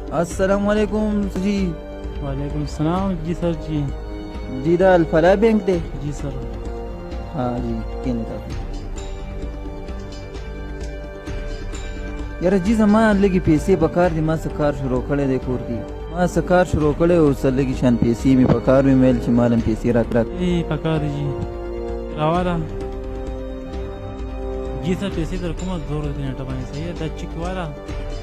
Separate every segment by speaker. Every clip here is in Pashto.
Speaker 1: अस्सलाम वालेकुम जी।
Speaker 2: वालेकुम सलाम जी सर जी।
Speaker 1: जी दा अल्फला बैंक दे।
Speaker 2: जी सर।
Speaker 1: हाँ जी केने तासु यार जी जमा लगी पैसे बकार दि मा सकार शुरू कड़े दे कोर की मा सकार शुरू कड़े और सल लगी शान पैसे में बकार में मेल ची मालम पैसे रख रख
Speaker 2: ए पकार जी रावाला जी सर पैसे तर कुमा जोर देने टबानी सही है दच्ची वाला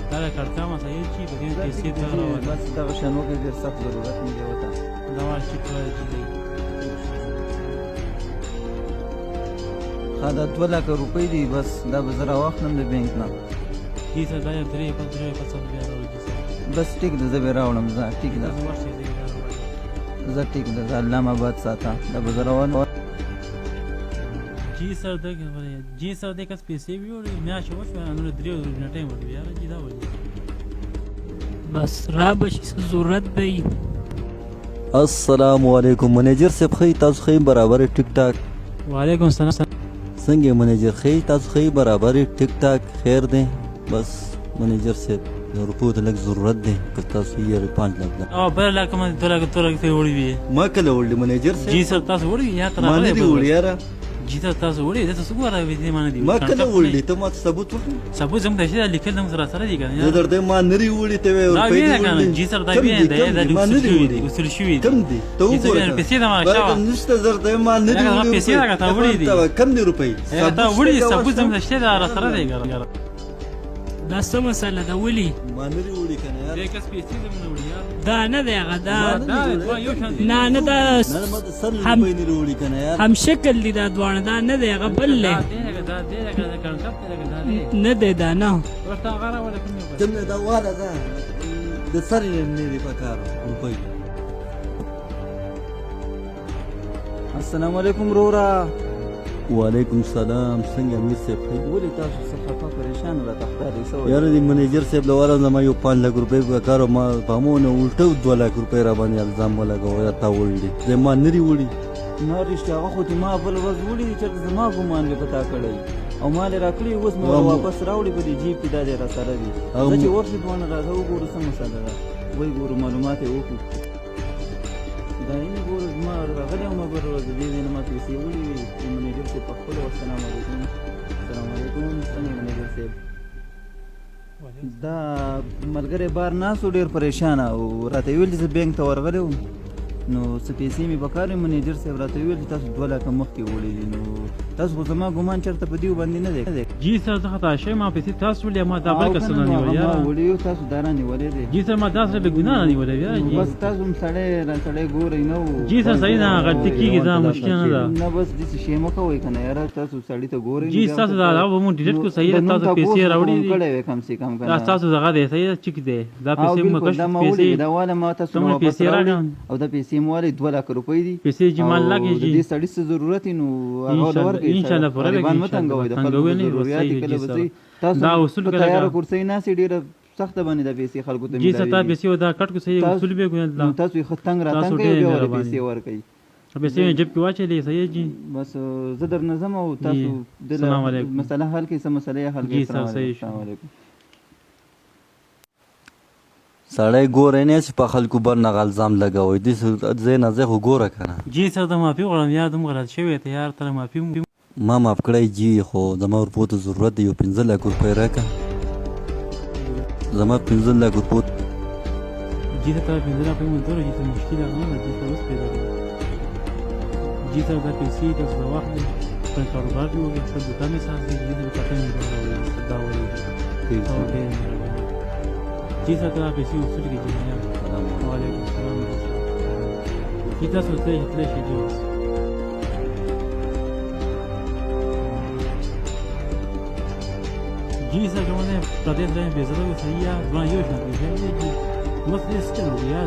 Speaker 2: तारा करता मा सही जी बगे पैसे तर रावाला
Speaker 1: बस दा शनो के देर सख्त जरूरत नहीं होता
Speaker 2: दवा चिकवा जी
Speaker 1: खादा 2 लाख रुपए दी बस दा बजरा वाखनम दे बैंक ना
Speaker 2: जी सर दाया दरे पर सब बिया रो जी सर
Speaker 1: बस ठीक द जबे रावणम जा ठीक दा जा ठीक दा अल्लामाबाद साथा दा बजरा वन
Speaker 2: जी सर देख जी सर देख कस पैसे भी और मैं शोश में अंदर दरियो न टाइम हो यार जी दा बोली
Speaker 3: बस राबश जरूरत बई
Speaker 4: अस्सलाम वालेकुम मैनेजर साहब खई ताज खई बराबर टिक टाक
Speaker 2: वालेकुम सलाम
Speaker 4: संगे मैनेजर खई ताज खई बराबर टिक टाक खैर दें बस मैनेजर साहब रुपये लग जरूरत दें पता ये 5 लाख
Speaker 2: ओ बर लाख में 2 लाख से उड़ी भी है
Speaker 4: मैं कल ओल्ड मैनेजर साहब
Speaker 2: जी सर तास उड़ी या तरह
Speaker 4: माने दी ओल्ड यार
Speaker 2: जी सर तास उड़ी ده سوغ را وي دي مان دي
Speaker 4: ما کله ولډی ته ما ثبوت وکړ
Speaker 2: ثبوت زم د شي لیکل نم سره دي کنه
Speaker 4: زه درته ما نری وړي ته وي
Speaker 2: دا وی کنه جی سر دا وی ده د وصول شوی
Speaker 4: کم دي ته وګوره
Speaker 2: پیسې دا ما شاو
Speaker 4: نشته درته ما نری وړي
Speaker 2: پیسې دا ته وړي دي
Speaker 4: کم دي روپۍ
Speaker 2: دا وړي ثبوت زم د شي دا سره دي کنه
Speaker 3: دا څه مسله ده ولي
Speaker 4: ما نری وړي کنه یار
Speaker 2: دې کس پیسې زم نه وړي یار
Speaker 3: دا نه دی هغه دا
Speaker 2: یو شان
Speaker 3: نه نه دا
Speaker 4: نه ما د سر روپۍ نری وړي کنه یار
Speaker 3: هم شکل دی دا دوانه دا نه دی هغه بل له
Speaker 2: دا کنه
Speaker 3: نه دی دا نه
Speaker 2: ورته غره ولا کوم
Speaker 4: دمه دا واده ده د سر نری پکار روپۍ
Speaker 1: السلام علیکم رورا
Speaker 4: وعلیکم السلام څنګه امیر صاحب
Speaker 1: ولې تاسو څه خفه پریشان را تختاري سو
Speaker 4: یار دی منیجر صاحب لواره زما یو 5 لک روپۍ په کارو ما پامونه الټو 2 لک روپۍ را باندې الزام ولګاو یا تا وړي زه ما نری وړي
Speaker 1: نو رښتیا هغه خو دې ما بل ورځ وړي چې زما ګمان به پتا کړی او مال راکړي اوس مې واپس راوړي په دې جیب کې دا دې را سره دي زه چې ورشي دوه راځه وګورو څه مسله ده وای ګورو معلومات یې وکړو دا یې ګورو ما راغلی ما بل ورځ دې نه ما پیسې وړي منیجر صاحب په خپل السلام علیکم السلام علیکم څنګه منیجر صاحب دا ملګری بار ناسو ډېر پریشان او راته ویل چې بینک ته ورغلی وم نو څه پیسې مې پکار وې منیجر صاحب راته ویل چې تاسو 2 لکه مخکې وړي دي نو تاسو خو زما ګمان چېرته په دیو باندې نه دی
Speaker 2: جی سر زه خطا شوی ما پیسې تاسو ولې ما دا بل کس نه نیولې
Speaker 1: ما وړي تاسو دا نه نیولې دي
Speaker 2: جی سر ما دا سره به ګناه نه نیولې بیا
Speaker 1: بس تاسو هم سړی ګورئ نه
Speaker 2: جی سر صحیح نه غلطي کېږي دا مشکل نه ده
Speaker 1: نه بس داسې شی مه کوئ که نه یاره تاسو سړي ته ګورئ
Speaker 2: جی تاسو دا به مو ډیلیټ کړو صحیح ده تاسو پیسې راوړي دي
Speaker 1: کړی وې کم سے کم که
Speaker 2: دا تاسو دغه دی صحیح ده چک دی دا پیسې مو کش پیسې
Speaker 1: دا والا ما تاسو واپس راوړي او دا پیسې مو والی 2 لک روپۍ دي
Speaker 2: پیسې چې مال لګي جی
Speaker 1: دې سړي څه ضرورت نو هغه ورکړي
Speaker 2: ان شاء الله پوره لګي
Speaker 1: باندې متنګوي د خلکو ضرورت کله وځي تاسو
Speaker 2: دا اصول کړه
Speaker 1: تیار کورسي نه سي ډیره سخت باندې د پیسې خلکو ته
Speaker 2: جی ستا پیسې ودا کټ کو صحیح اصول به ګول
Speaker 1: تاسو یې ختنګ راتنګ کوي بیا ور پیسې ورکړي
Speaker 2: پیسې جب کې واچلې صحیح جی
Speaker 1: بس زه در نظم او تاسو د مسله حل کې سم مسله حل کې السلام علیکم
Speaker 4: سړی ګورې نه چې په خلکو باندې الزام لګوي دې زه نه زه ګوره کنه
Speaker 2: جی سر ته معافي غواړم یا دوم غلط شوی ته یار تر معافي
Speaker 4: ما معاف کړی جی خو زما ورپو ته ضرورت دی یو 15 لک روپۍ راکړه زما 15 لک روپۍ
Speaker 2: جی سر ته 15 لک روپۍ مونږ ته مشکل نه ده جی سر اوس پیدا جی سر دا پیسې د وخت په کاروبار کې وګورئ چې د تامې ساز دی د پټه نه دا وایي جی سر ته پیسې وسول کې جی وعلیکم السلام جی تاسو ته هیڅ شي جی جی سر کومه پردیس له بیزره وسیا ځوان یو شان دی جی مخ دې ستنو یا